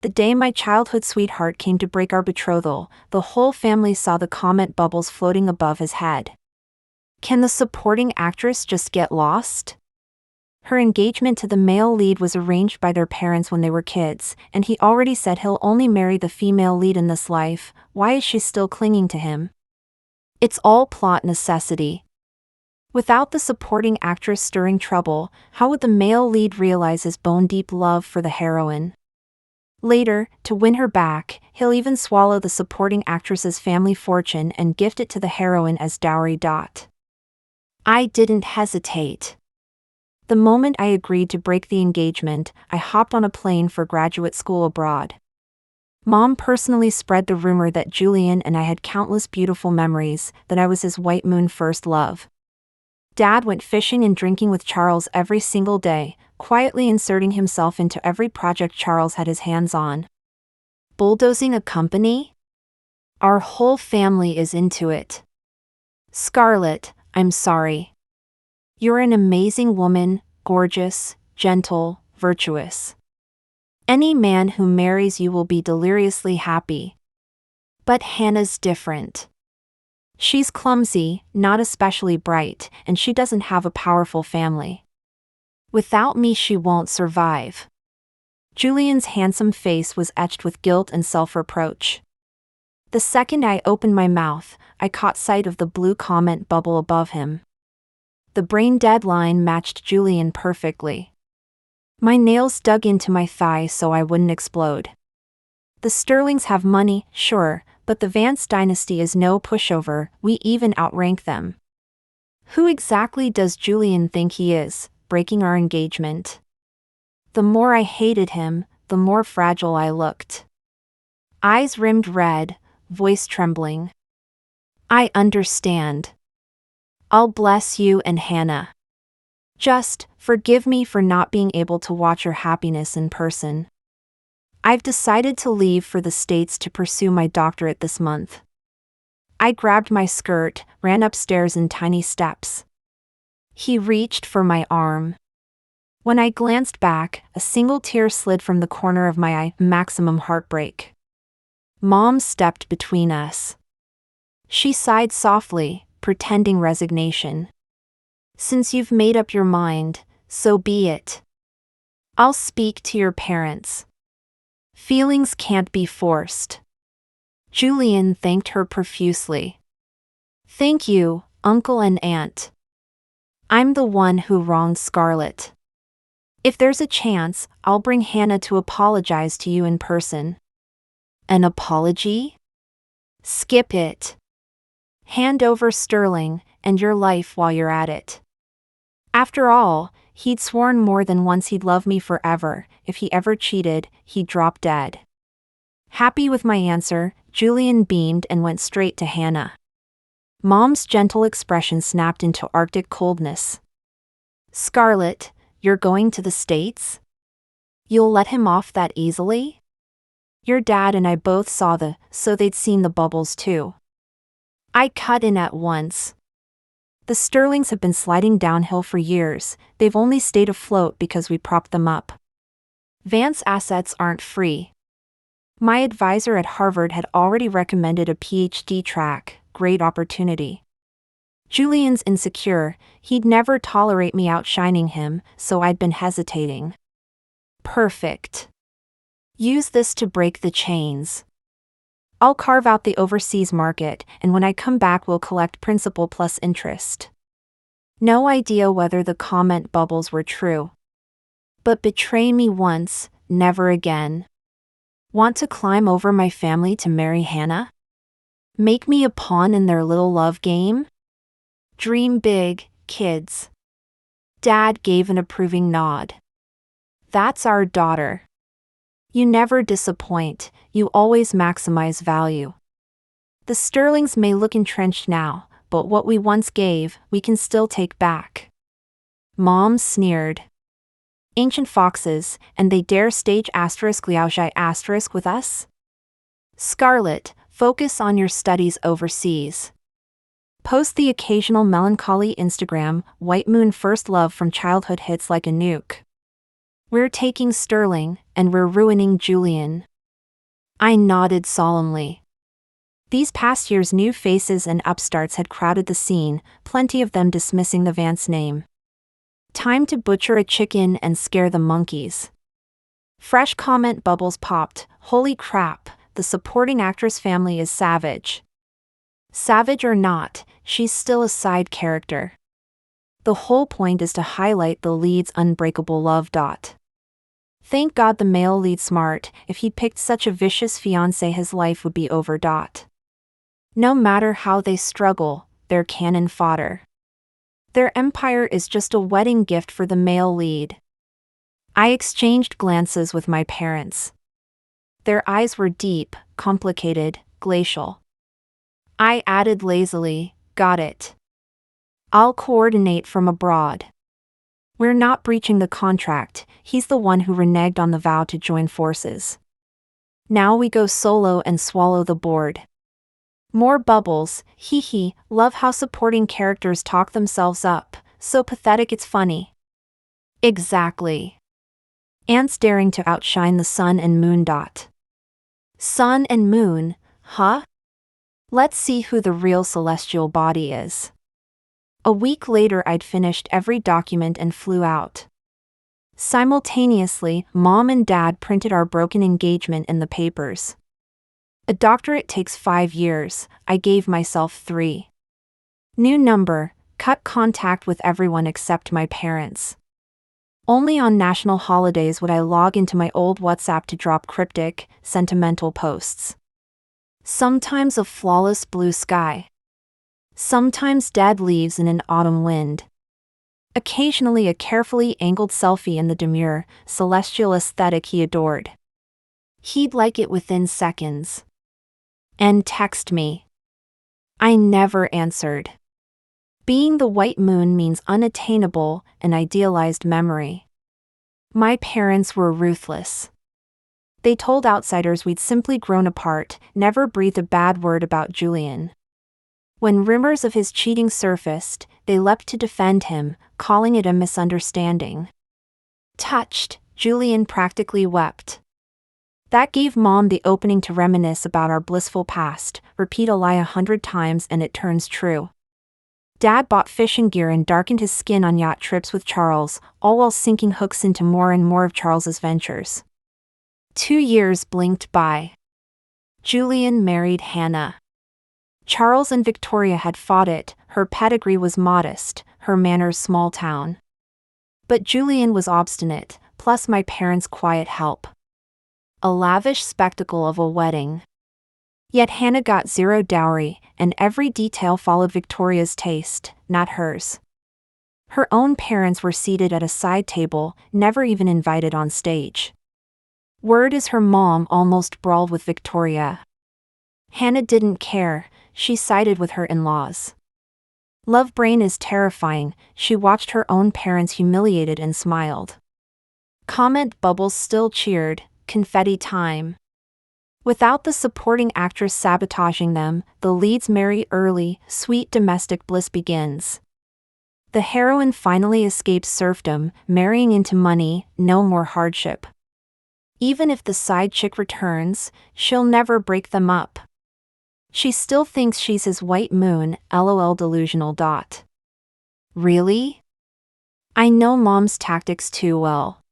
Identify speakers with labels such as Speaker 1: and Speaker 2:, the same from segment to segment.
Speaker 1: The day my childhood sweetheart came to break our betrothal, the whole family saw the comment bubbles floating above his head. Can the supporting actress just get lost? Her engagement to the male lead was arranged by their parents when they were kids, and he already said he'll only marry the female lead in this life. Why is she still clinging to him? It's all plot necessity. Without the supporting actress stirring trouble, how would the male lead realize his bone-deep love for the heroine? Later, to win her back, he'll even swallow the supporting actress's family fortune and gift it to the heroine as dowry. I didn't hesitate. The moment I agreed to break the engagement, I hopped on a plane for graduate school abroad. Mom personally spread the rumor that Julian and I had countless beautiful memories, that I was his white moon first love. Dad went fishing and drinking with Charles every single day, quietly inserting himself into every project Charles had his hands on. Bulldozing a company? Our whole family is into it. Scarlett, I'm sorry. You're an amazing woman, gorgeous, gentle, virtuous. Any man who marries you will be deliriously happy. But Hannah's different. She's clumsy, not especially bright, and she doesn't have a powerful family. Without me she won't survive. Julian's handsome face was etched with guilt and self-reproach. The second I opened my mouth, I caught sight of the blue comment bubble above him. The brain-dead line matched Julian perfectly. My nails dug into my thigh so I wouldn't explode. The Sterlings have money, sure, but the Vance dynasty is no pushover, we even outrank them. Who exactly does Julian think he is, breaking our engagement? The more I hated him, the more fragile I looked. Eyes rimmed red, voice trembling. I understand. I'll bless you and Hannah. Just forgive me for not being able to watch your happiness in person. I've decided to leave for the States to pursue my doctorate this month. I grabbed my skirt, ran upstairs in tiny steps. He reached for my arm. When I glanced back, a single tear slid from the corner of my eye, maximum heartbreak. Mom stepped between us. She sighed softly, pretending resignation. Since you've made up your mind, so be it. I'll speak to your parents. Feelings can't be forced. Julian thanked her profusely. Thank you, Uncle and Aunt. I'm the one who wronged Scarlett. If there's a chance, I'll bring Hannah to apologize to you in person. An apology? Skip it. Hand over Sterling, and your life while you're at it. After all, he'd sworn more than once he'd love me forever. If he ever cheated, he'd drop dead. Happy with my answer, Julian beamed and went straight to Hannah. Mom's gentle expression snapped into Arctic coldness. Scarlett, you're going to the States? You'll let him off that easily? Your dad and I both saw so they'd seen the bubbles too. I cut in at once. The Sterlings have been sliding downhill for years, they've only stayed afloat because we propped them up. Vance assets aren't free. My advisor at Harvard had already recommended a PhD track, great opportunity. Julian's insecure, he'd never tolerate me outshining him, so I'd been hesitating. Perfect. Use this to break the chains. I'll carve out the overseas market, and when I come back we'll collect principal plus interest. No idea whether the comment bubbles were true. But betray me once, never again. Want to climb over my family to marry Hannah? Make me a pawn in their little love game? Dream big, kids. Dad gave an approving nod. That's our daughter. You never disappoint, you always maximize value. The Sterlings may look entrenched now, but what we once gave, we can still take back. Mom sneered. Ancient foxes, and they dare stage *liaojai* with us? Scarlett, focus on your studies overseas. Post the occasional melancholy Instagram, white moon first love from childhood hits like a nuke. We're taking Sterling, and we're ruining Julian. I nodded solemnly. These past years, new faces and upstarts had crowded the scene, plenty of them dismissing the Vance name. Time to butcher a chicken and scare the monkeys. Fresh comment bubbles popped. Holy crap, the supporting actress family is savage. Savage or not, she's still a side character. The whole point is to highlight the lead's unbreakable love. Thank God the male lead's smart. If he picked such a vicious fiancé, his life would be over. No matter how they struggle, they're cannon fodder. Their empire is just a wedding gift for the male lead. I exchanged glances with my parents. Their eyes were deep, complicated, glacial. I added lazily, got it. I'll coordinate from abroad. We're not breaching the contract, he's the one who reneged on the vow to join forces. Now we go solo and swallow the board. More bubbles, hee hee, love how supporting characters talk themselves up, so pathetic it's funny. Exactly. Ants daring to outshine the sun and moon. Sun and moon, huh? Let's see who the real celestial body is. A week later, I'd finished every document and flew out. Simultaneously, Mom and Dad printed our broken engagement in the papers. A doctorate takes 5 years, I gave myself 3. New number, cut contact with everyone except my parents. Only on national holidays would I log into my old WhatsApp to drop cryptic, sentimental posts. Sometimes a flawless blue sky. Sometimes dead leaves in an autumn wind. Occasionally a carefully angled selfie in the demure, celestial aesthetic he adored. He'd like it within seconds. And text me. I never answered. Being the white moon means unattainable, an idealized memory. My parents were ruthless. They told outsiders we'd simply grown apart, never breathed a bad word about Julian. When rumors of his cheating surfaced, they leapt to defend him, calling it a misunderstanding. Touched, Julian practically wept. That gave Mom the opening to reminisce about our blissful past, repeat a lie 100 times and it turns true. Dad bought fishing gear and darkened his skin on yacht trips with Charles, all while sinking hooks into more and more of Charles's ventures. 2 years blinked by. Julian married Hannah. Charles and Victoria had fought it, her pedigree was modest, her manners small town. But Julian was obstinate, plus my parents' quiet help. A lavish spectacle of a wedding. Yet Hannah got 0 dowry, and every detail followed Victoria's taste, not hers. Her own parents were seated at a side table, never even invited on stage. Word is her mom almost brawled with Victoria. Hannah didn't care, she sided with her in-laws. Love brain is terrifying, she watched her own parents humiliated and smiled. Comment bubbles still cheered, confetti time. Without the supporting actress sabotaging them, the leads marry early, sweet domestic bliss begins. The heroine finally escapes serfdom, marrying into money, no more hardship. Even if the side chick returns, she'll never break them up. She still thinks she's his white moon, lol delusional. Really? I know Mom's tactics too well.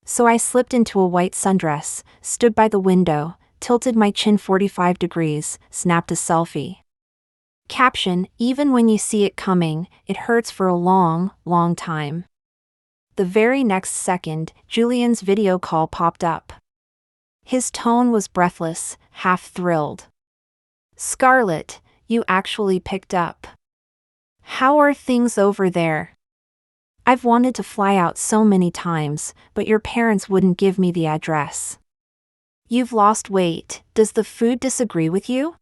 Speaker 1: So I slipped into a white sundress, stood by the window, tilted my chin 45 degrees, snapped a selfie. Caption, even when you see it coming, it hurts for a long, long time. The very next second, Julian's video call popped up. His tone was breathless, half thrilled. Scarlett, you actually picked up. How are things over there? I've wanted to fly out so many times, but your parents wouldn't give me the address. You've lost weight, does the food disagree with you?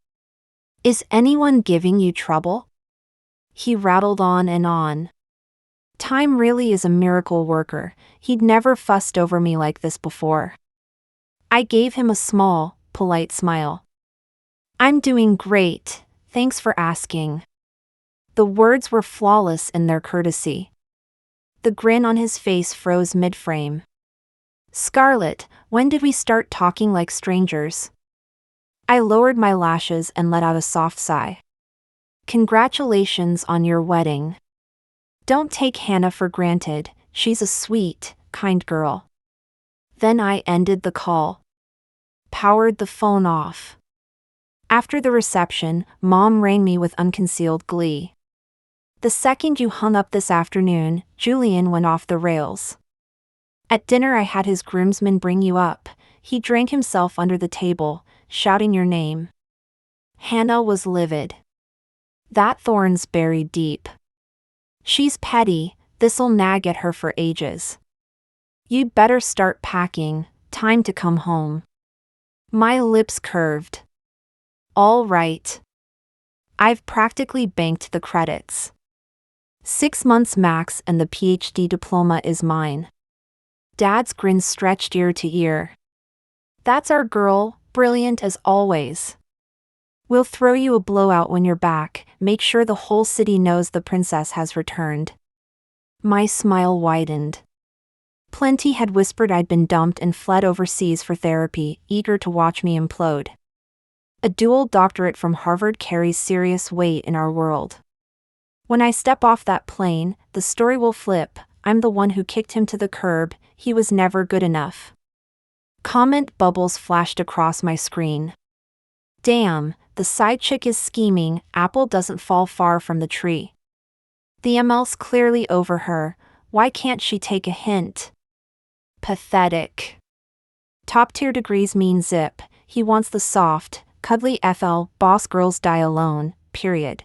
Speaker 1: Is anyone giving you trouble? He rattled on and on. Time really is a miracle worker, he'd never fussed over me like this before. I gave him a small, polite smile. I'm doing great, thanks for asking. The words were flawless in their courtesy. The grin on his face froze mid-frame. Scarlett, when did we start talking like strangers? I lowered my lashes and let out a soft sigh. Congratulations on your wedding. Don't take Hannah for granted, she's a sweet, kind girl. Then I ended the call. Powered the phone off. After the reception, Mom rang me with unconcealed glee. The second you hung up this afternoon, Julian went off the rails. At dinner I had his groomsmen bring you up. He drank himself under the table, shouting your name. Hannah was livid. That thorn's buried deep. She's petty, this'll nag at her for ages. You'd better start packing, time to come home. My lips curved. All right. I've practically banked the credits. 6 months max and the PhD diploma is mine. Dad's grin stretched ear to ear. That's our girl, brilliant as always. We'll throw you a blowout when you're back, make sure the whole city knows the princess has returned. My smile widened. Plenty had whispered I'd been dumped and fled overseas for therapy, eager to watch me implode. A dual doctorate from Harvard carries serious weight in our world. When I step off that plane, the story will flip. I'm the one who kicked him to the curb, he was never good enough. Comment bubbles flashed across my screen. Damn, the side chick is scheming, apple doesn't fall far from the tree. The ML's clearly over her, why can't she take a hint? Pathetic. Top tier degrees mean zip, he wants the soft, cuddly FL, boss girls die alone, period.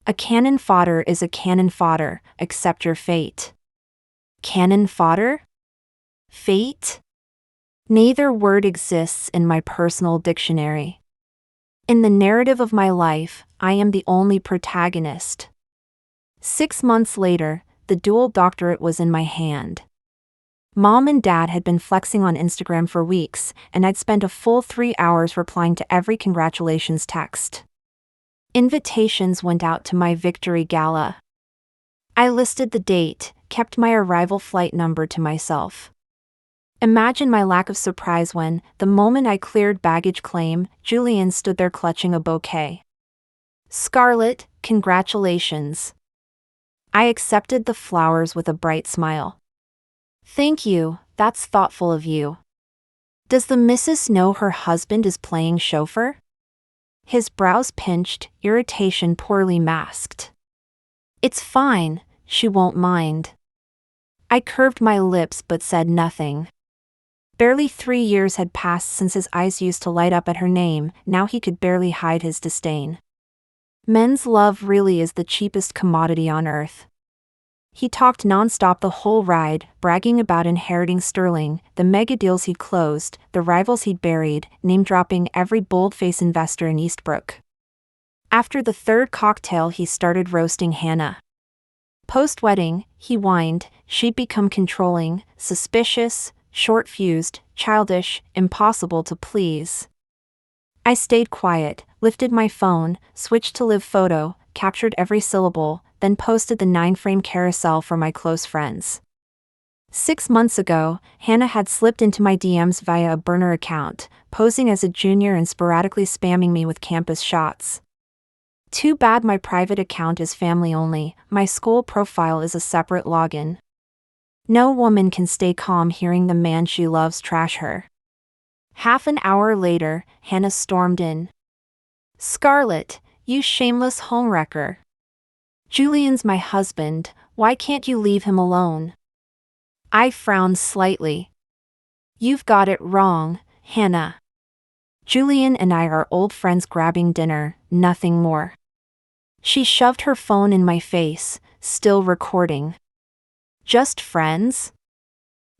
Speaker 1: A cannon fodder is a cannon fodder, accept your fate. Cannon fodder? Fate? Neither word exists in my personal dictionary. In the narrative of my life, I am the only protagonist. 6 months later, the dual doctorate was in my hand. Mom and Dad had been flexing on Instagram for weeks, and I'd spent a full 3 hours replying to every congratulations text. Invitations went out to my victory gala. I listed the date, kept my arrival flight number to myself. Imagine my lack of surprise when, the moment I cleared baggage claim, Julian stood there clutching a bouquet. Scarlett, congratulations. I accepted the flowers with a bright smile. Thank you, that's thoughtful of you. Does the missus know her husband is playing chauffeur? His brows pinched, irritation poorly masked. It's fine, she won't mind. I curved my lips but said nothing. Barely 3 years had passed since his eyes used to light up at her name, now he could barely hide his disdain. Men's love really is the cheapest commodity on earth. He talked nonstop the whole ride, bragging about inheriting Sterling, the mega deals he'd closed, the rivals he'd buried, name-dropping every bold-face investor in Eastbrook. After the third cocktail he started roasting Hannah. Post-wedding, he whined, she'd become controlling, suspicious, short-fused, childish, impossible to please. I stayed quiet, lifted my phone, switched to live photo, captured every syllable, then posted the 9-frame carousel for my close friends. 6 months ago, Hannah had slipped into my DMs via a burner account, posing as a junior and sporadically spamming me with campus shots. Too bad my private account is family only, my school profile is a separate login. No woman can stay calm hearing the man she loves trash her. Half an hour later, Hannah stormed in. Scarlett, you shameless homewrecker. Julian's my husband, why can't you leave him alone? I frowned slightly. You've got it wrong, Hannah. Julian and I are old friends grabbing dinner, nothing more. She shoved her phone in my face, still recording. Just friends?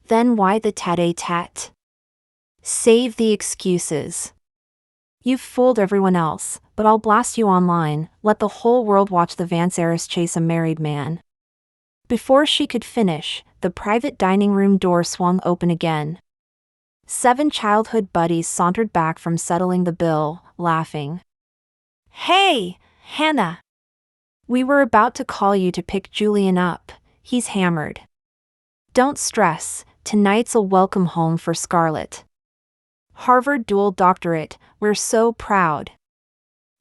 Speaker 1: Then why the tete-a-tete? Save the excuses. You've fooled everyone else, but I'll blast you online, let the whole world watch the Vance heiress chase a married man. Before she could finish, the private dining room door swung open again. 7 childhood buddies sauntered back from settling the bill, laughing. Hey, Hannah! We were about to call you to pick Julian up, he's hammered. Don't stress, tonight's a welcome home for Scarlett. Harvard dual doctorate, we're so proud.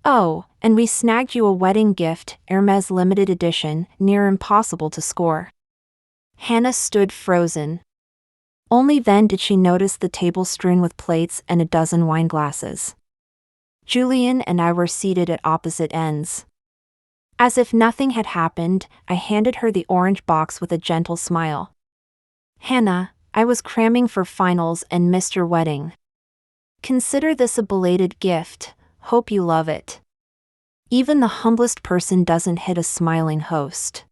Speaker 1: Oh, and we snagged you a wedding gift, Hermes limited edition, near impossible to score. Hannah stood frozen. Only then did she notice the table strewn with plates and a dozen wine glasses. Julian and I were seated at opposite ends. As if nothing had happened, I handed her the orange box with a gentle smile. Hannah, I was cramming for finals and missed your wedding. Consider this a belated gift, hope you love it. Even the humblest person doesn't hit a smiling host.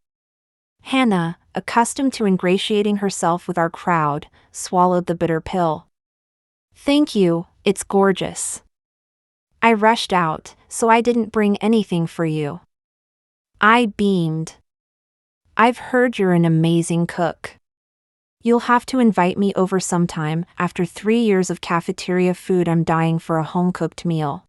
Speaker 1: Hannah, accustomed to ingratiating herself with our crowd, swallowed the bitter pill. Thank you, it's gorgeous. I rushed out, so I didn't bring anything for you. I beamed. I've heard you're an amazing cook. You'll have to invite me over sometime. After 3 years of cafeteria food, I'm dying for a home-cooked meal.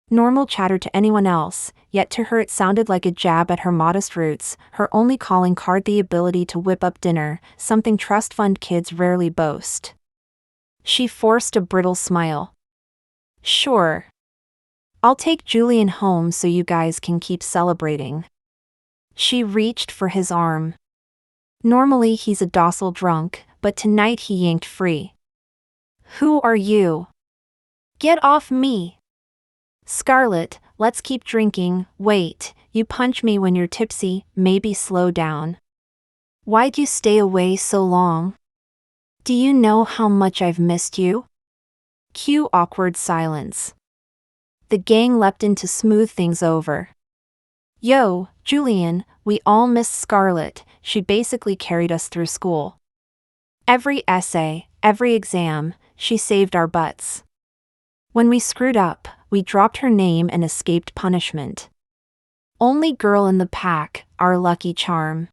Speaker 1: Normal chatter to anyone else, yet to her it sounded like a jab at her modest roots, her only calling card the ability to whip up dinner, something trust fund kids rarely boast. She forced a brittle smile. Sure. I'll take Julian home so you guys can keep celebrating. She reached for his arm. Normally he's a docile drunk, but tonight he yanked free. Who are you? Get off me! Scarlett, let's keep drinking. Wait, you punch me when you're tipsy, maybe slow down. Why'd you stay away so long? Do you know how much I've missed you? Cue awkward silence. The gang leapt in to smooth things over. Yo, Julian, we all missed Scarlett, she basically carried us through school. Every essay, every exam, she saved our butts. When we screwed up, we dropped her name and escaped punishment. Only girl in the pack, our lucky charm.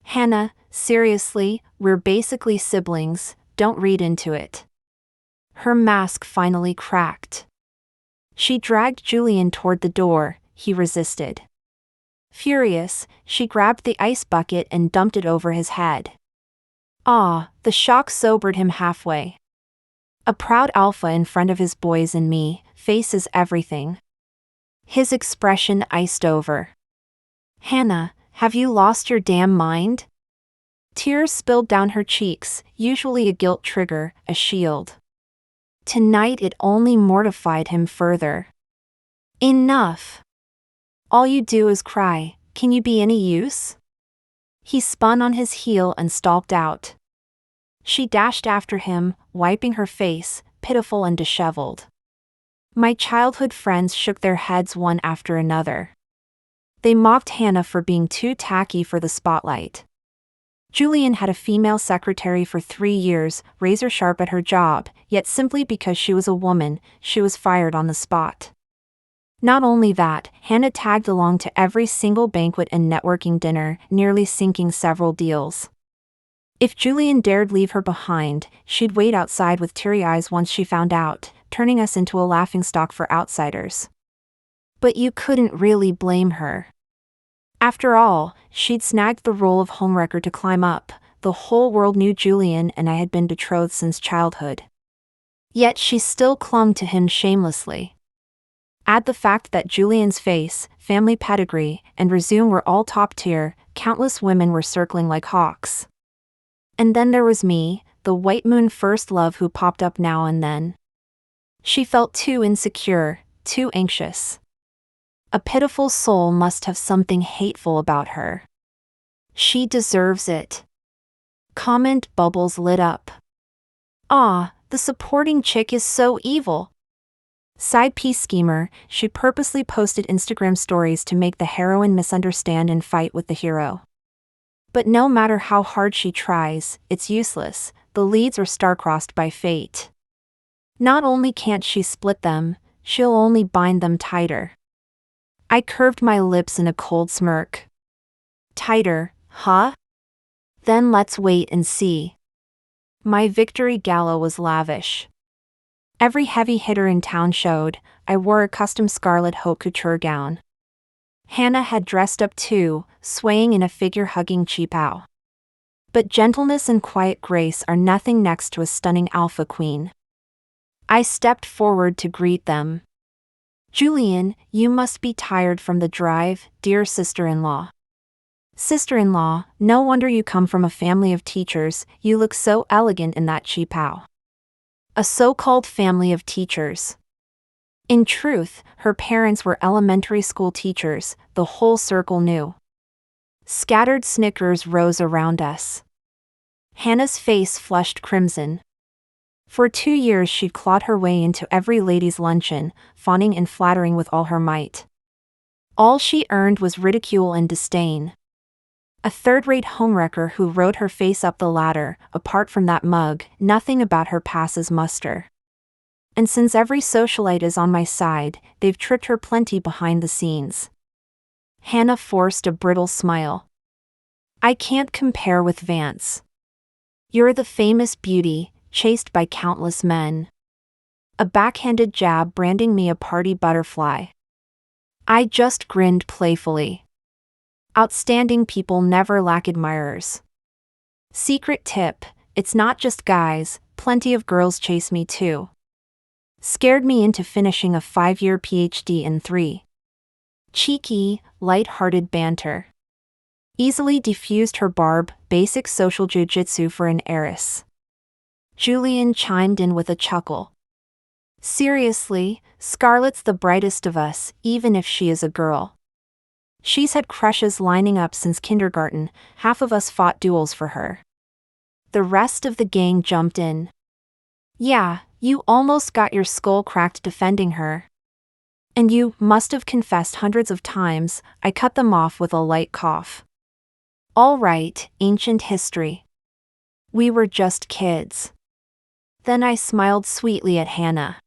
Speaker 1: Hannah, seriously, we're basically siblings, don't read into it. Her mask finally cracked. She dragged Julian toward the door, he resisted. Furious, she grabbed the ice bucket and dumped it over his head. Ah, the shock sobered him halfway. A proud alpha in front of his boys and me, faces everything. His expression iced over. Hannah, have you lost your damn mind? Tears spilled down her cheeks, usually a guilt trigger, a shield. Tonight it only mortified him further. Enough! All you do is cry, can you be any use? He spun on his heel and stalked out. She dashed after him, wiping her face, pitiful and disheveled. My childhood friends shook their heads one after another. They mocked Hannah for being too tacky for the spotlight. Julian had a female secretary for 3 years, razor sharp at her job, yet simply because she was a woman, she was fired on the spot. Not only that, Hannah tagged along to every single banquet and networking dinner, nearly sinking several deals. If Julian dared leave her behind, she'd wait outside with teary eyes once she found out, turning us into a laughingstock for outsiders. But you couldn't really blame her. After all, she'd snagged the role of homewrecker to climb up, the whole world knew Julian and I had been betrothed since childhood. Yet she still clung to him shamelessly. Add the fact that Julian's face, family pedigree, and resume were all top tier, countless women were circling like hawks. And then there was me, the white moon first love who popped up now and then. She felt too insecure, too anxious. A pitiful soul must have something hateful about her. She deserves it. Comment bubbles lit up. Ah, the supporting chick is so evil. Side piece schemer, she purposely posted Instagram stories to make the heroine misunderstand and fight with the hero. But no matter how hard she tries, it's useless, the leads are star-crossed by fate. Not only can't she split them, she'll only bind them tighter. I curved my lips in a cold smirk. Tighter, huh? Then let's wait and see. My victory gala was lavish. Every heavy hitter in town showed. I wore a custom scarlet haute couture gown. Hannah had dressed up too, swaying in a figure-hugging cheapao. But gentleness and quiet grace are nothing next to a stunning alpha queen. I stepped forward to greet them. Julian, you must be tired from the drive, dear sister-in-law. Sister-in-law, no wonder you come from a family of teachers, you look so elegant in that cheapao. A so-called family of teachers. In truth, her parents were elementary school teachers, the whole circle knew. Scattered snickers rose around us. Hannah's face flushed crimson. For 2 years she'd clawed her way into every ladies' luncheon, fawning and flattering with all her might. All she earned was ridicule and disdain. A third-rate homewrecker who rode her face up the ladder, apart from that mug, nothing about her passes muster. And since every socialite is on my side, they've tripped her plenty behind the scenes. Hannah forced a brittle smile. I can't compare with Vance. You're the famous beauty, chased by countless men. A backhanded jab branding me a party butterfly. I just grinned playfully. Outstanding people never lack admirers. Secret tip, it's not just guys, plenty of girls chase me too. Scared me into finishing a 5-year PhD in 3. Cheeky, light-hearted banter. Easily diffused her barb, basic social jujitsu for an heiress. Julian chimed in with a chuckle. Seriously, Scarlett's the brightest of us, even if she is a girl. She's had crushes lining up since kindergarten, half of us fought duels for her. The rest of the gang jumped in. Yeah, you almost got your skull cracked defending her. And you must have confessed hundreds of times, I cut them off with a light cough. All right, ancient history. We were just kids. Then I smiled sweetly at Hannah.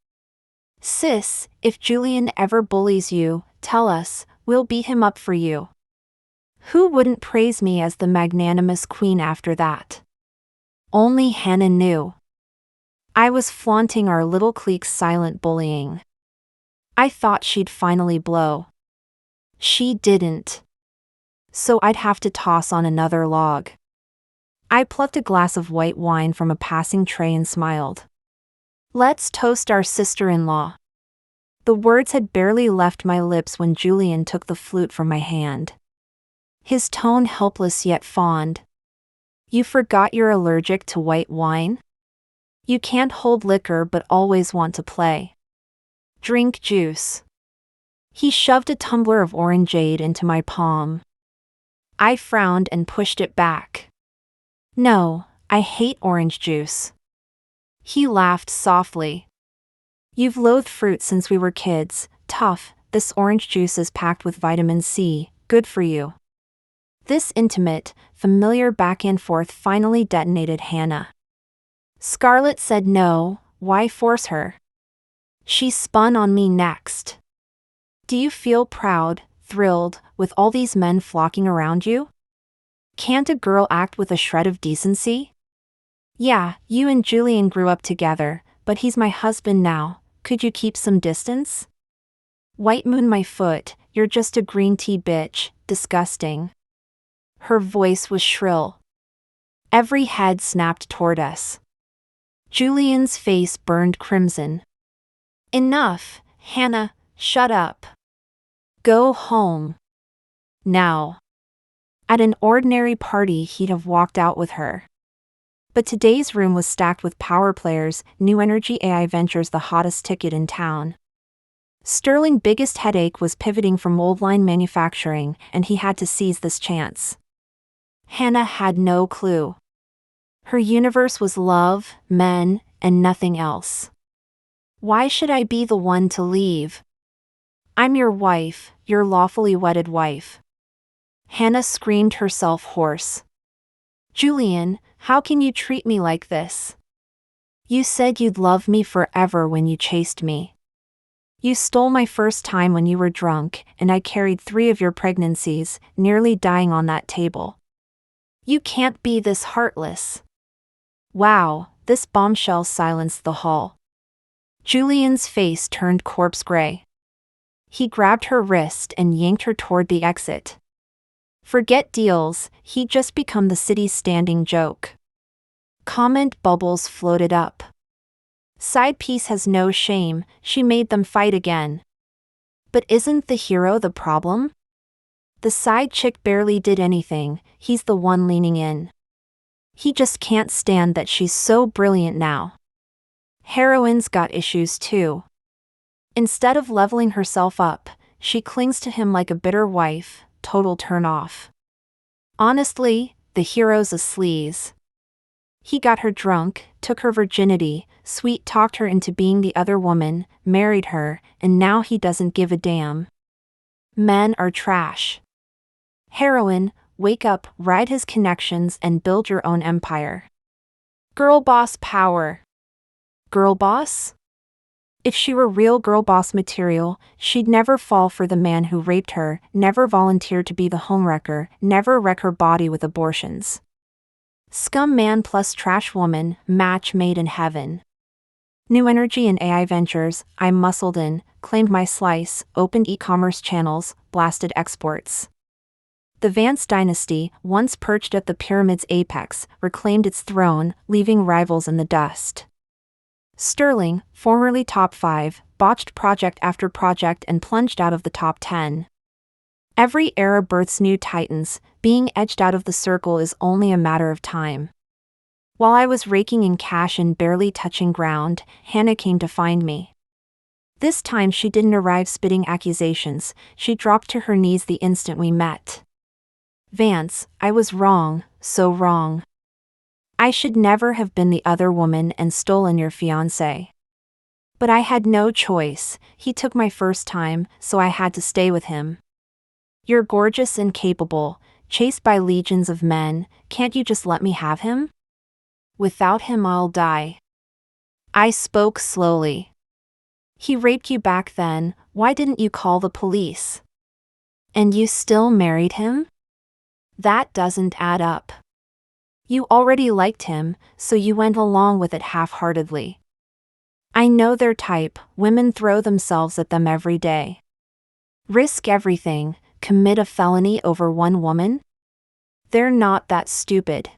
Speaker 1: Sis, if Julian ever bullies you, tell us, we'll beat him up for you. Who wouldn't praise me as the magnanimous queen after that? Only Hannah knew. I was flaunting our little clique's silent bullying. I thought she'd finally blow. She didn't. So I'd have to toss on another log. I plucked a glass of white wine from a passing tray and smiled. Let's toast our sister-in-law. The words had barely left my lips when Julian took the flute from my hand. His tone helpless yet fond. You forgot you're allergic to white wine? You can't hold liquor but always want to play. Drink juice. He shoved a tumbler of orangeade into my palm. I frowned and pushed it back. No, I hate orange juice. He laughed softly. You've loathed fruit since we were kids, tough, this orange juice is packed with vitamin C, good for you. This intimate, familiar back and forth finally detonated Hannah. Scarlett said no, why force her? She spun on me next. Do you feel proud, thrilled, with all these men flocking around you? Can't a girl act with a shred of decency? Yeah, you and Julian grew up together, but he's my husband now, could you keep some distance? White moon my foot, you're just a green tea bitch, disgusting. Her voice was shrill. Every head snapped toward us. Julian's face burned crimson. Enough, Hannah, shut up. Go home. Now. At an ordinary party he'd have walked out with her. But today's room was stacked with power players, New Energy AI Ventures the hottest ticket in town. Sterling's biggest headache was pivoting from mold line manufacturing, and he had to seize this chance. Hannah had no clue. Her universe was love, men, and nothing else. Why should I be the one to leave? I'm your wife, your lawfully wedded wife. Hannah screamed herself hoarse. Julian, how can you treat me like this? You said you'd love me forever when you chased me. You stole my first time when you were drunk, and I carried 3 of your pregnancies, nearly dying on that table. You can't be this heartless. Wow, this bombshell silenced the hall. Julian's face turned corpse gray. He grabbed her wrist and yanked her toward the exit. Forget deals, he'd just become the city's standing joke. Comment bubbles floated up. Side piece has no shame, she made them fight again. But isn't the hero the problem? The side chick barely did anything, he's the one leaning in. He just can't stand that she's so brilliant now. Heroine's got issues too. Instead of leveling herself up, she clings to him like a bitter wife, total turn off. Honestly, the hero's a sleaze. He got her drunk, took her virginity, sweet-talked her into being the other woman, married her, and now he doesn't give a damn. Men are trash. Heroine, wake up, ride his connections and build your own empire. Girl boss power. Girl boss? If she were real girl boss material, she'd never fall for the man who raped her, never volunteer to be the homewrecker, never wreck her body with abortions. Scum man plus trash woman, match made in heaven. New energy in AI ventures, I muscled in, claimed my slice, opened e-commerce channels, blasted exports. The Vance dynasty, once perched at the pyramid's apex, reclaimed its throne, leaving rivals in the dust. Sterling, formerly top 5, botched project after project and plunged out of the top 10. Every era births new titans, being edged out of the circle is only a matter of time. While I was raking in cash and barely touching ground, Hannah came to find me. This time she didn't arrive spitting accusations, she dropped to her knees the instant we met. Vance, I was wrong, so wrong. I should never have been the other woman and stolen your fiancé. But I had no choice, he took my first time, so I had to stay with him. You're gorgeous and capable, chased by legions of men, can't you just let me have him? Without him I'll die. I spoke slowly. He raped you back then, why didn't you call the police? And you still married him? That doesn't add up. You already liked him, so you went along with it half-heartedly. I know their type, women throw themselves at them every day. Risk everything, commit a felony over one woman? They're not that stupid.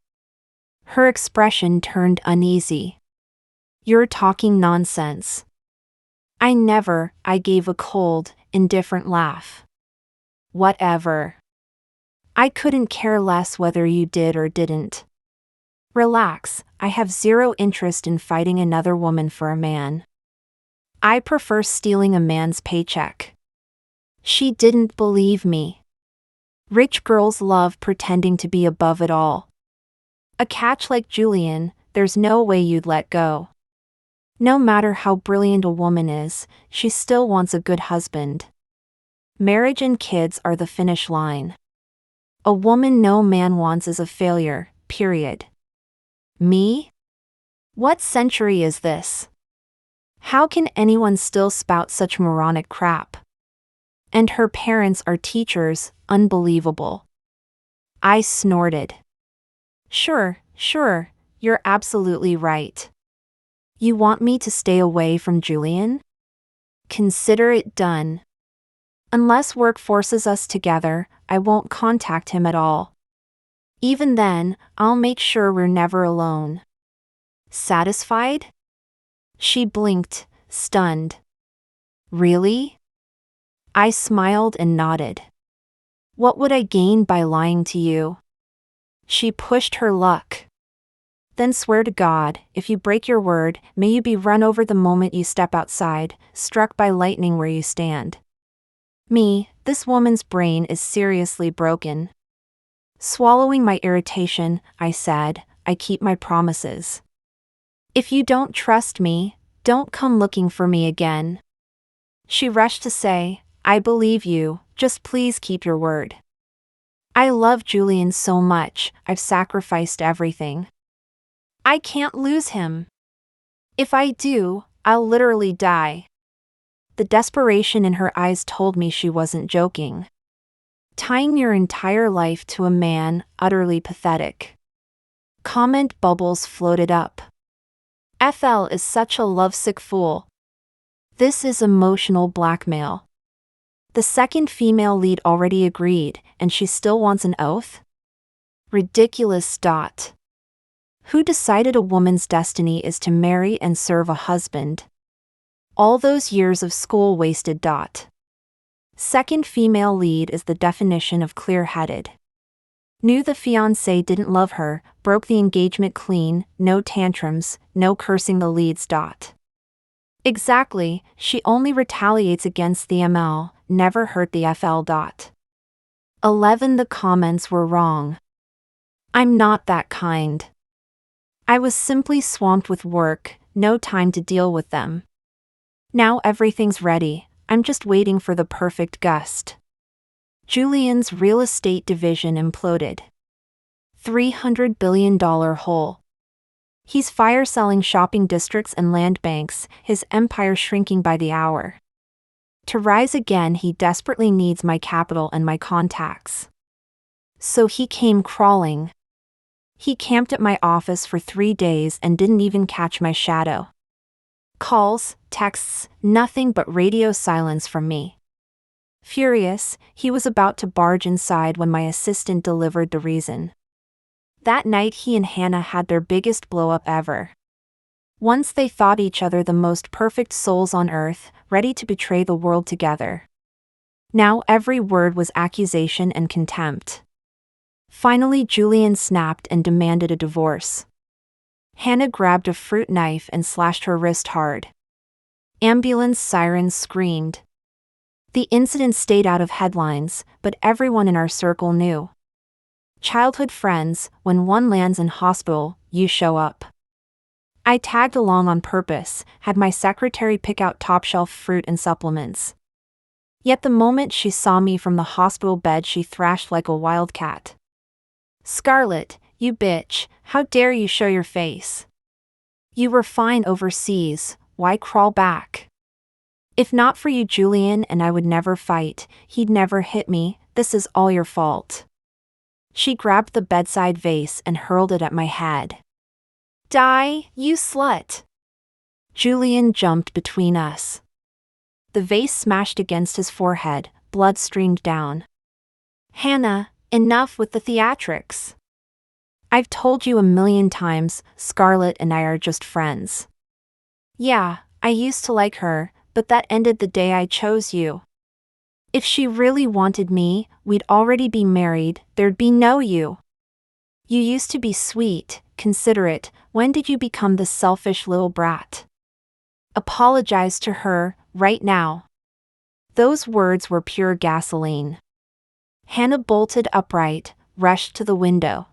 Speaker 1: Her expression turned uneasy. You're talking nonsense. I gave a cold, indifferent laugh. Whatever. I couldn't care less whether you did or didn't. Relax, I have zero interest in fighting another woman for a man. I prefer stealing a man's paycheck. She didn't believe me. Rich girls love pretending to be above it all. A catch like Julian, there's no way you'd let go. No matter how brilliant a woman is, she still wants a good husband. Marriage and kids are the finish line. A woman no man wants is a failure, period. Me? What century is this? How can anyone still spout such moronic crap? And her parents are teachers, unbelievable. I snorted. Sure, you're absolutely right. You want me to stay away from Julian? Consider it done. Unless work forces us together, I won't contact him at all. Even then, I'll make sure we're never alone. Satisfied? She blinked, stunned. Really? I smiled and nodded. What would I gain by lying to you? She pushed her luck. Then swear to God, if you break your word, may you be run over the moment you step outside, struck by lightning where you stand. Me, this woman's brain is seriously broken. Swallowing my irritation, I said, I keep my promises. If you don't trust me, don't come looking for me again. She rushed to say, I believe you, just please keep your word. I love Julian so much, I've sacrificed everything. I can't lose him. If I do, I'll literally die. The desperation in her eyes told me she wasn't joking. Tying your entire life to a man, utterly pathetic. Comment bubbles floated up. FL is such a lovesick fool. This is emotional blackmail. The second female lead already agreed, and she still wants an oath? Ridiculous. Who decided a woman's destiny is to marry and serve a husband? All those years of school wasted. Second female lead is the definition of clear-headed. Knew the fiancé didn't love her, broke the engagement clean, no tantrums, no cursing the leads. Exactly, she only retaliates against the ML, never hurt the FL. 11. The comments were wrong. I'm not that kind. I was simply swamped with work, no time to deal with them. Now everything's ready, I'm just waiting for the perfect gust. Julian's real estate division imploded. $300 billion hole. He's fire-selling shopping districts and land banks, his empire shrinking by the hour. To rise again, he desperately needs my capital and my contacts. So he came crawling. He camped at my office for 3 days and didn't even catch my shadow. Calls, texts, nothing but radio silence from me. Furious, he was about to barge inside when my assistant delivered the reason. That night he and Hannah had their biggest blow-up ever. Once they thought each other the most perfect souls on earth, ready to betray the world together. Now every word was accusation and contempt. Finally Julian snapped and demanded a divorce. Hannah grabbed a fruit knife and slashed her wrist hard. Ambulance sirens screamed. The incident stayed out of headlines, but everyone in our circle knew. Childhood friends, when one lands in hospital, you show up. I tagged along on purpose, had my secretary pick out top-shelf fruit and supplements. Yet the moment she saw me from the hospital bed, she thrashed like a wildcat. "Scarlett, you bitch, how dare you show your face? You were fine overseas, why crawl back? If not for you, Julian and I would never fight, he'd never hit me, this is all your fault." She grabbed the bedside vase and hurled it at my head. "Die, you slut!" Julian jumped between us. The vase smashed against his forehead, blood streamed down. "Hannah, enough with the theatrics. I've told you a million times, Scarlett and I are just friends. Yeah, I used to like her, but that ended the day I chose you. If she really wanted me, we'd already be married, there'd be no you. You used to be sweet, considerate, when did you become the selfish little brat? Apologize to her, right now." Those words were pure gasoline. Hannah bolted upright, rushed to the window.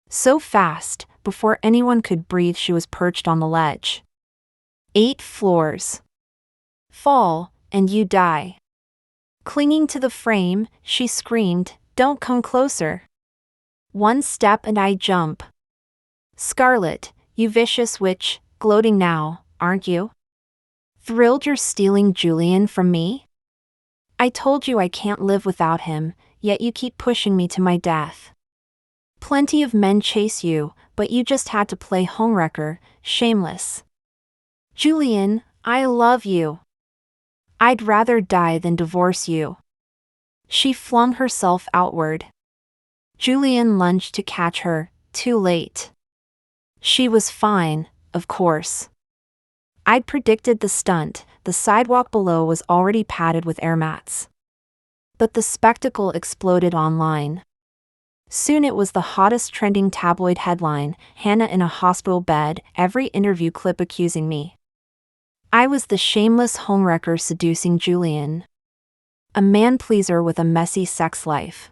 Speaker 1: So fast, before anyone could breathe she was perched on the ledge. 8 floors. Fall, and you die. Clinging to the frame, she screamed, "Don't come closer. 1 step and I jump." "Scarlett, you vicious witch, gloating now, aren't you? Thrilled you're stealing Julian from me? I told you I can't live without him, yet you keep pushing me to my death. Plenty of men chase you, but you just had to play homewrecker, shameless. Julian, I love you. I'd rather die than divorce you." She flung herself outward. Julian lunged to catch her, too late. She was fine, of course. I'd predicted the stunt, the sidewalk below was already padded with air mats. But the spectacle exploded online. Soon it was the hottest trending tabloid headline, "Hannah in a hospital bed, every interview clip accusing me." I was the shameless homewrecker seducing Julian. A man-pleaser with a messy sex life.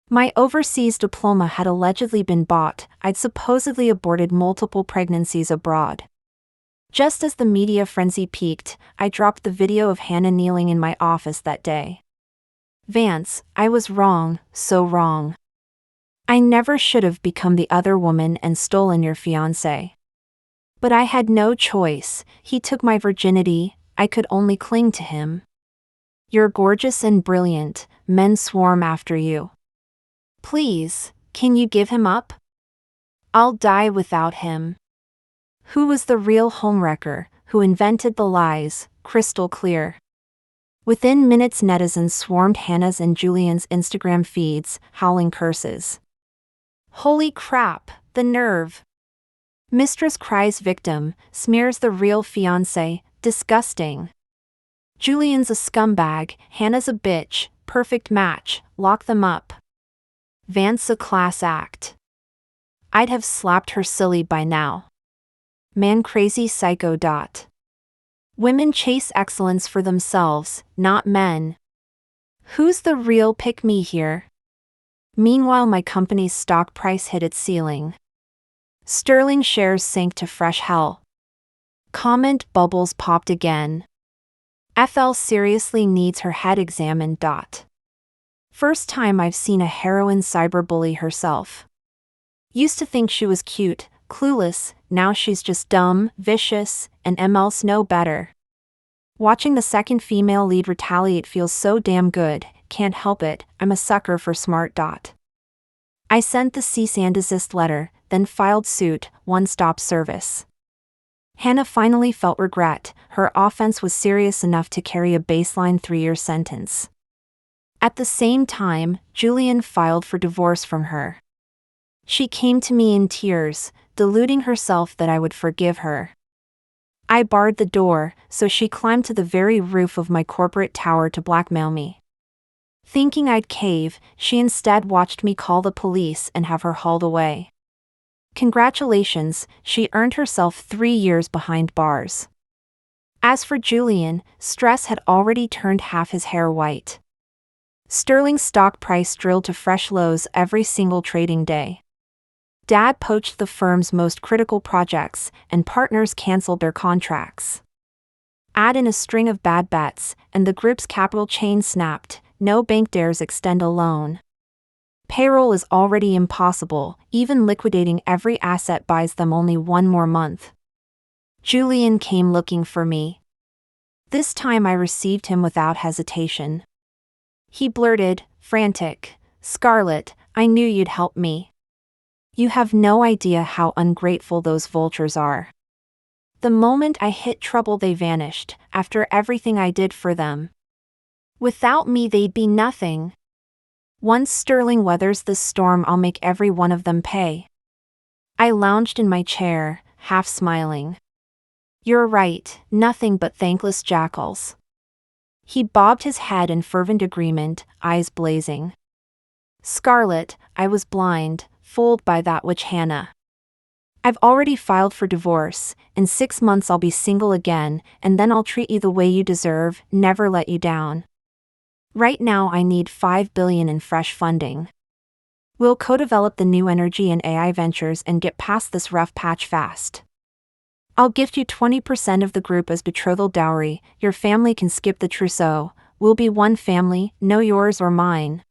Speaker 1: My overseas diploma had allegedly been bought, I'd supposedly aborted multiple pregnancies abroad. Just as the media frenzy peaked, I dropped the video of Hannah kneeling in my office that day. Vance, I was wrong, so wrong. I never should have become the other woman and stolen your fiancé. But I had no choice, he took my virginity, I could only cling to him. You're gorgeous and brilliant, men swarm after you. Please, can you give him up? I'll die without him. Who was the real homewrecker, who invented the lies, crystal clear. Within minutes netizens swarmed Hannah's and Julian's Instagram feeds, howling curses. Holy crap, the nerve. Mistress cries victim, smears the real fiancé, disgusting. Julian's a scumbag, Hannah's a bitch, perfect match, lock them up. Vance a class act. I'd have slapped her silly by now. Man crazy psycho. Women chase excellence for themselves, not men. Who's the real pick-me here? Meanwhile, my company's stock price hit its ceiling. Sterling shares sank to fresh hell. Comment bubbles popped again. FL seriously needs her head examined. First time I've seen a heroine cyberbully herself. Used to think she was cute, clueless, now she's just dumb, vicious, and else no better. Watching the second female lead retaliate feels so damn good, can't help it, I'm a sucker for smart. I sent the cease and desist letter, then filed suit, one-stop service. Hannah finally felt regret, her offense was serious enough to carry a baseline 3-year sentence. At the same time, Julian filed for divorce from her. She came to me in tears, deluding herself that I would forgive her. I barred the door, so she climbed to the very roof of my corporate tower to blackmail me. Thinking I'd cave, she instead watched me call the police and have her hauled away. Congratulations, she earned herself 3 years behind bars. As for Julian, stress had already turned half his hair white. Sterling's stock price drilled to fresh lows every single trading day. Dad poached the firm's most critical projects, and partners canceled their contracts. Add in a string of bad bets, and the group's capital chain snapped, no bank dares extend a loan. Payroll is already impossible, even liquidating every asset buys them only 1 more month. Julian came looking for me. This time I received him without hesitation. He blurted, frantic, "Scarlett, I knew you'd help me. You have no idea how ungrateful those vultures are. The moment I hit trouble they vanished, after everything I did for them. Without me they'd be nothing. Once Sterling weathers this storm I'll make every one of them pay." I lounged in my chair, half smiling. "You're right, nothing but thankless jackals." He bobbed his head in fervent agreement, eyes blazing. "Scarlett, I was blind, fooled by that witch Hannah. I've already filed for divorce, in 6 months I'll be single again, and then I'll treat you the way you deserve, never let you down. Right now I need $5 billion in fresh funding. We'll co-develop the new energy and AI ventures and get past this rough patch fast. I'll gift you 20% of the group as betrothal dowry, your family can skip the trousseau, we'll be one family, no yours or mine.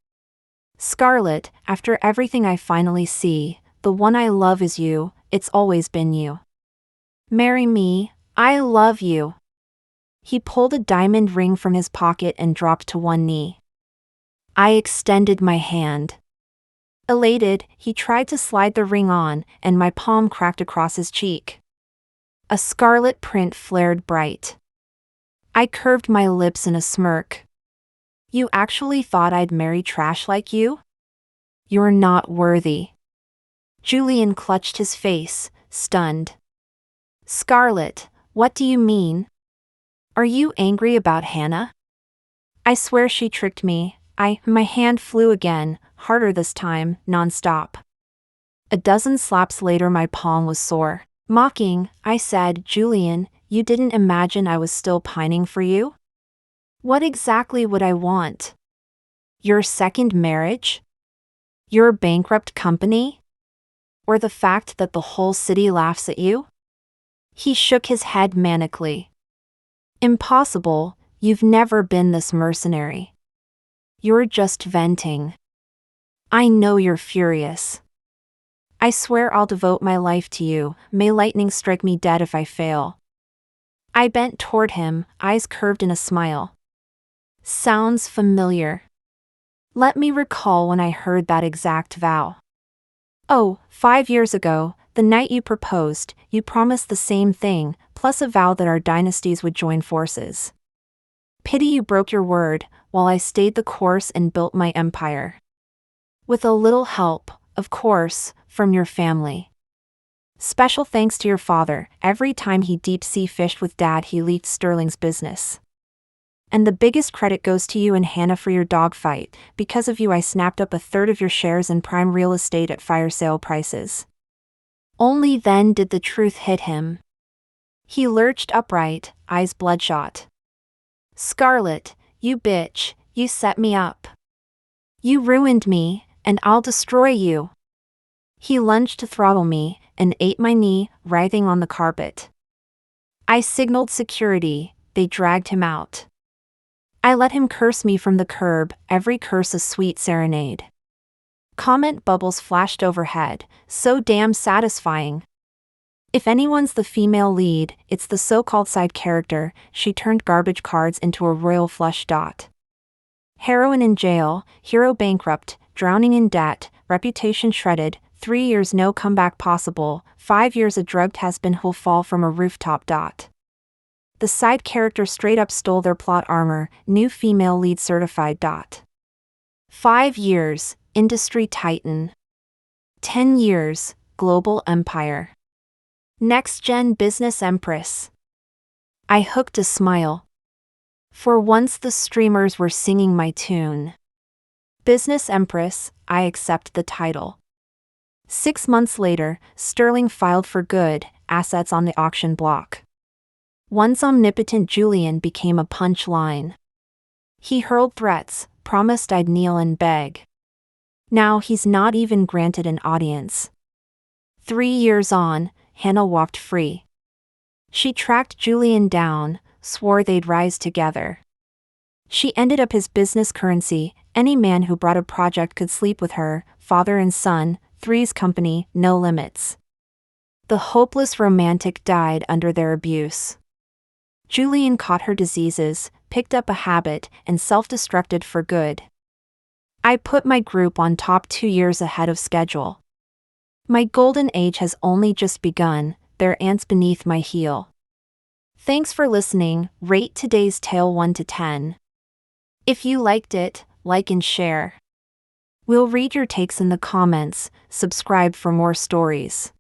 Speaker 1: Scarlett, after everything I finally see, the one I love is you, it's always been you. Marry me, I love you." He pulled a diamond ring from his pocket and dropped to one knee. I extended my hand. Elated, he tried to slide the ring on, and my palm cracked across his cheek. A scarlet print flared bright. I curved my lips in a smirk. "You actually thought I'd marry trash like you? You're not worthy." Julian clutched his face, stunned. "Scarlett, what do you mean? Are you angry about Hannah?" "I swear she tricked me." My hand flew again, harder this time, non-stop. A dozen slaps later my palm was sore. Mocking, I said, "Julian, you didn't imagine I was still pining for you? What exactly would I want? Your second marriage? Your bankrupt company? Or the fact that the whole city laughs at you?" He shook his head manically. "Impossible, you've never been this mercenary. You're just venting. I know you're furious. I swear I'll devote my life to you, may lightning strike me dead if I fail." I bent toward him, eyes curved in a smile. "Sounds familiar. Let me recall when I heard that exact vow. Oh, 5 years ago, the night you proposed, you promised the same thing, plus a vow that our dynasties would join forces. Pity you broke your word, while I stayed the course and built my empire. With a little help, of course, from your family." Special thanks to your father. Every time he deep sea fished with Dad, he leaked Sterling's business. And the biggest credit goes to you and Hannah for your dogfight. Because of you, I snapped up a third of your shares in prime real estate at fire sale prices. Only then did the truth hit him. He lurched upright, eyes bloodshot. Scarlett, you bitch, you set me up. You ruined me, and I'll destroy you. He lunged to throttle me, and ate my knee, writhing on the carpet. I signaled security. They dragged him out. I let him curse me from the curb, every curse a sweet serenade. Comment bubbles flashed overhead, so damn satisfying. If anyone's the female lead, it's the so-called side character. She turned garbage cards into a royal flush. Heroine in jail, hero bankrupt, drowning in debt, reputation shredded, 3 years no comeback possible, 5 years a drugged has-been who'll fall from a rooftop. The side character straight up stole their plot armor, new female lead certified. 5 years, industry titan. 10 years, global empire. Next-gen business empress. I hooked a smile. For once the streamers were singing my tune. Business empress, I accept the title. 6 months later, Sterling filed for good assets on the auction block. Once omnipotent Julian became a punchline. He hurled threats, promised I'd kneel and beg. Now he's not even granted an audience. 3 years on, Hannah walked free. She tracked Julian down, swore they'd rise together. She ended up his business currency. Any man who brought a project could sleep with her. Father and son, Three's company, no limits. The hopeless romantic died under their abuse. Julian caught her diseases, picked up a habit, and self-destructed for good. I put my group on top 2 years ahead of schedule. My golden age has only just begun. There are ants beneath my heel. Thanks for listening. Rate today's tale 1 to 10. If you liked it, like and share. We'll read your takes in the comments. Subscribe for more stories.